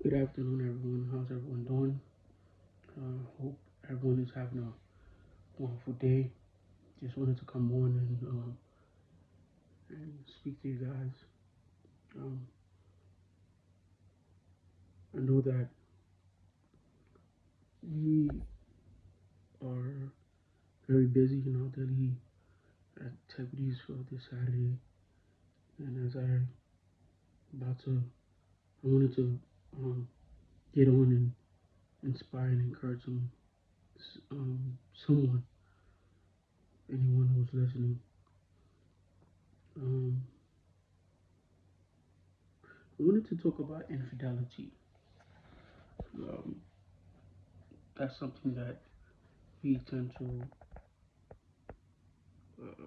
Good afternoon, everyone. How's everyone doing? Hope everyone is having a wonderful day. Just wanted to come on and speak to you guys. Um, I know that we are very busy in our daily activities for this Saturday, and as I wanted to um, get on and inspire and encourage someone, anyone who's listening. Um, I wanted to talk about infidelity. Um, that's something that we tend to uh,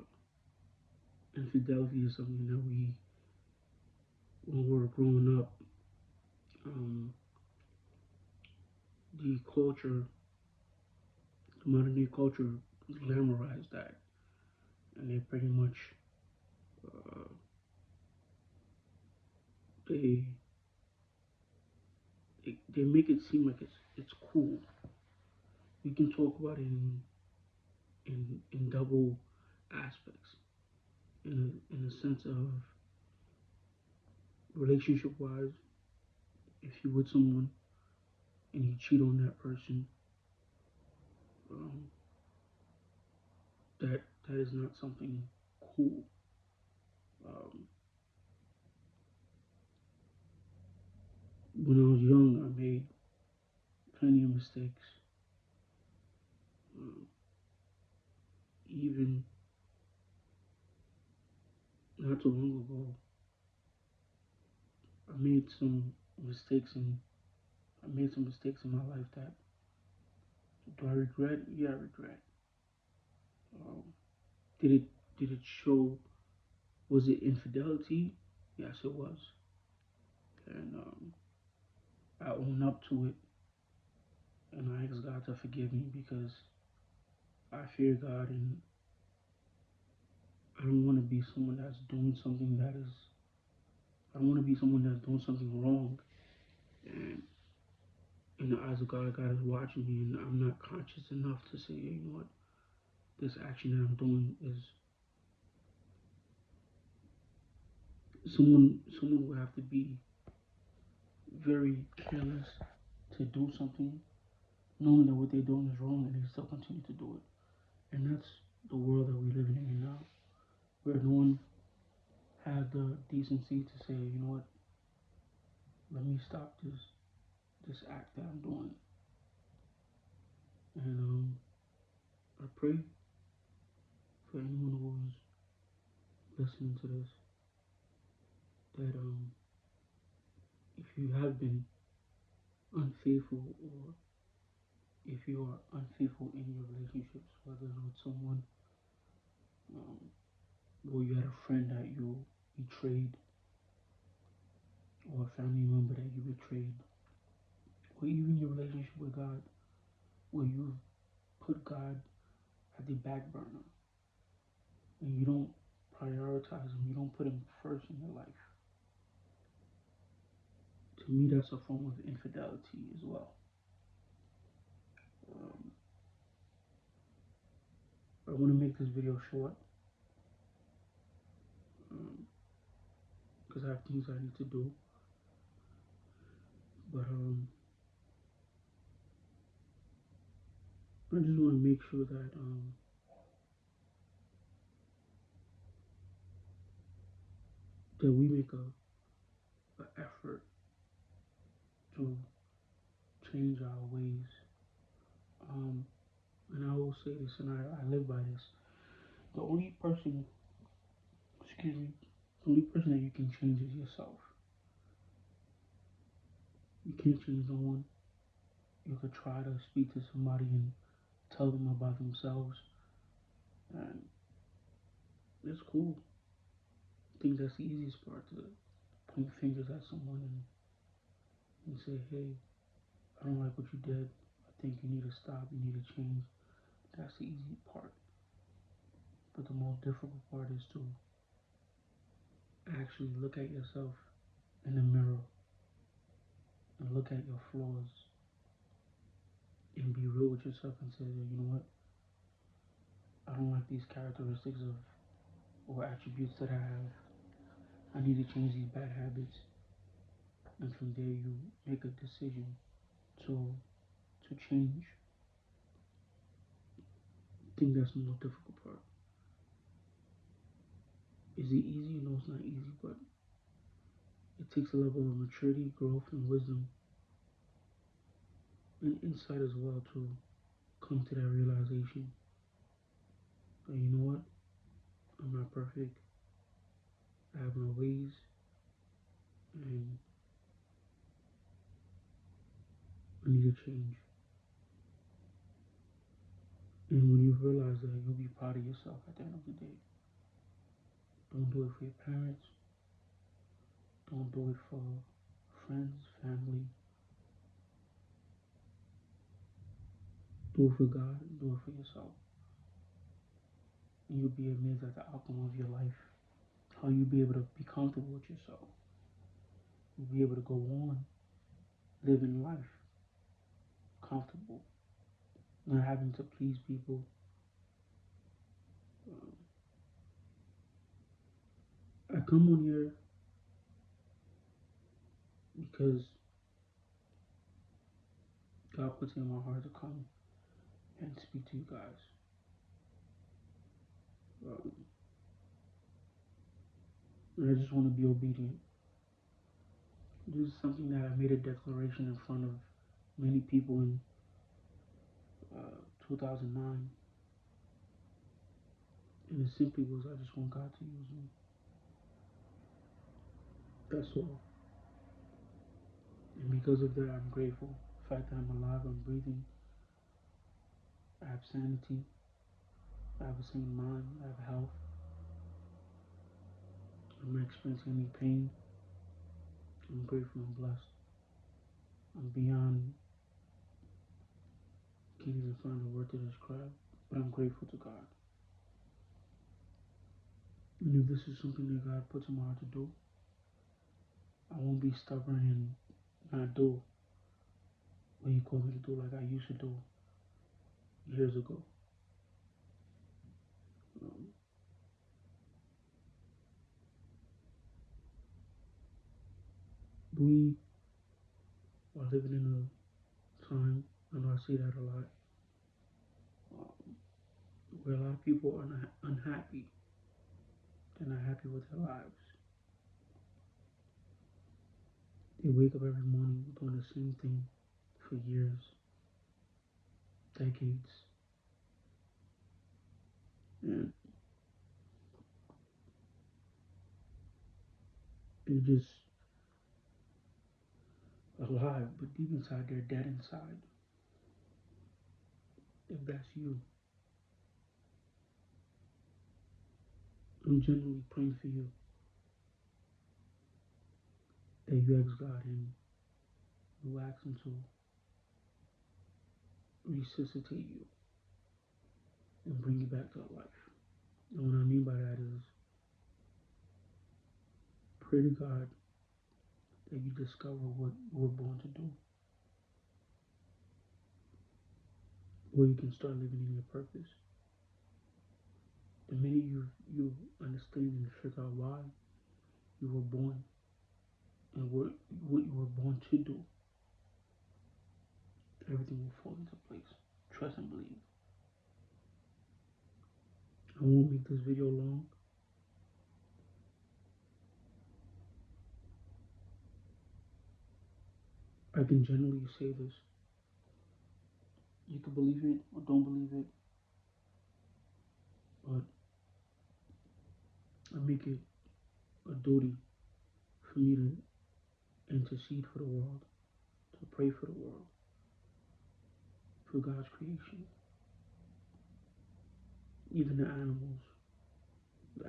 infidelity is something that when we were growing up, um, the culture, the modern day culture, glamorized that, and they pretty much uh, they, they make it seem like it's cool. We can talk about it in double aspects, in the sense of relationship wise. If you're with someone and you cheat on that person, um, that is not something cool. Um, when I was young, I made plenty of mistakes. Um, even not too long ago, I made some I made some mistakes in my life that do I regret? Yeah, I regret. Um, did it show? Was it infidelity? Yes, it was, and I own up to it, and I ask God to forgive me because I fear God, and I don't want to be someone that's doing something that is. I don't want to be someone that's doing something wrong, and in the eyes of God, God is watching me, and I'm not conscious enough to say, hey, you know what, this action that I'm doing is someone will have to be very careless to do something, knowing that what they're doing is wrong, and they still continue to do it. And that's the world that we're living in now, where no one has the decency to say, you know what, let me stop this act that I'm doing. And I pray for anyone who's listening to this that if you have been unfaithful, or if you are unfaithful in your relationships, whether it's with someone, um, or you had a friend that you betrayed, or a family member that you betrayed, or even your relationship with God, where you put God at the back burner and you don't prioritize Him, you don't put Him first in your life. To me, that's a form of infidelity as well. Um, I want to make this video short because I have things I need to do, but I just want to make sure that we make a effort to change our ways. Um, and I will say this, and I live by this. The only person, excuse me, the only person that you can change is yourself. You can't change no one. You could try to speak to somebody and tell them about themselves, and it's cool. I think that's the easiest part, to point fingers at someone and say, hey, I don't like what you did. I think you need to stop. You need to change. That's the easy part. But the most difficult part is to actually look at yourself in the mirror and look at your flaws and be real with yourself and say, you know what, I don't like these characteristics of or attributes that I have. I need to change these bad habits. And from there, you make a decision to change. I think that's the most difficult part. Is it easy? No, it's not easy, but it takes a level of maturity, growth, and wisdom, and insight as well to come to that realization. That you know what? I'm not perfect. I have my ways, and I need to change. And when you realize that, you'll be proud of yourself at the end of the day. Don't do it for your parents. Don't do it for friends, family. Do it for God. Do it for yourself. And you'll be amazed at the outcome of your life. How you'll be able to be comfortable with yourself. You'll be able to go on living life comfortable, not having to please people. Um, I come on here because God puts it in my heart to come and speak to you guys. Um, and I just want to be obedient. This is something that I made a declaration in front of many people in 2009. And it simply was, I just want God to use me. That's all. And because of that, I'm grateful. The fact that I'm alive, I'm breathing, I have sanity, I have a sane mind, I have health, I'm not experiencing any pain. I'm grateful and blessed. I'm beyond, can't even find a word to describe, but I'm grateful to God. And if this is something that God puts in my heart to do, I won't be stubborn and not do what He called me to do like I used to do years ago. Um, we are living in a time, I know I see that a lot, um, where a lot of people are not unhappy. They're not happy with their lives. They wake up every morning doing the same thing for years, decades, and they're just alive, but deep inside they're dead inside. If that's you, I'm genuinely praying for you that you ask God and you ask Him to resuscitate you and bring you back to life. And what I mean by that is pray to God that you discover what you were born to do, where you can start living in your purpose. The minute you understand and figure out why you were born and what you were born to do, everything will fall into place. Trust and believe. I won't make this video long. I can generally say this. You can believe it or don't believe it, but I make it a duty for me to intercede for the world, to pray for the world, for God's creation. Even the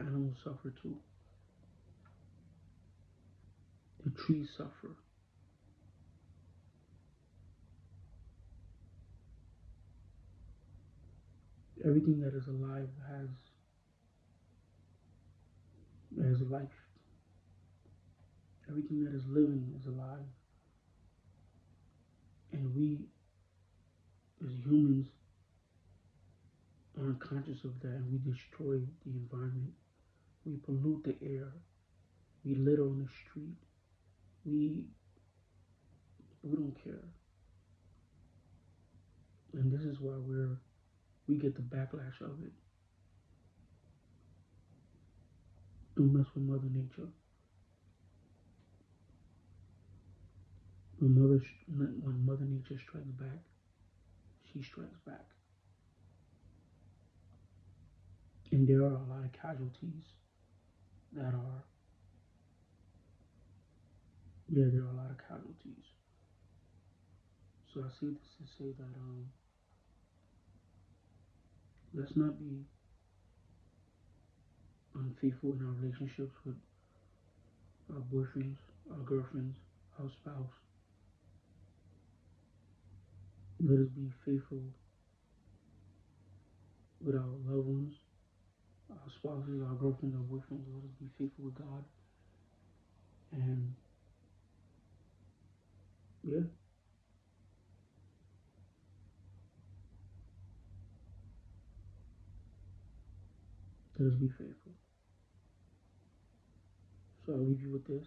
animals suffer too. The trees suffer. Everything that is alive has life. Everything that is living is alive. And we, as humans, aren't conscious of that, and we destroy the environment. We pollute the air. We litter on the street. We we don't care, and this is why we get the backlash of it. Don't mess with Mother Nature. When Mother Nature strikes back, she strikes back, and there are a lot of casualties that are yeah, there are a lot of casualties. So I say this to say that let's not be unfaithful in our relationships with our boyfriends, our girlfriends, our spouse. Let us be faithful with our loved ones, our spouses, our girlfriends, our boyfriends. Let us be faithful with God, and yeah, let us be faithful. So I'll leave you with this.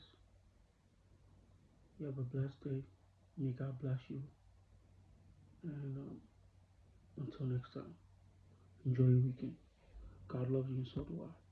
You have a blessed day. May God bless you, and until next time, enjoy your weekend. God loves you, and so do I.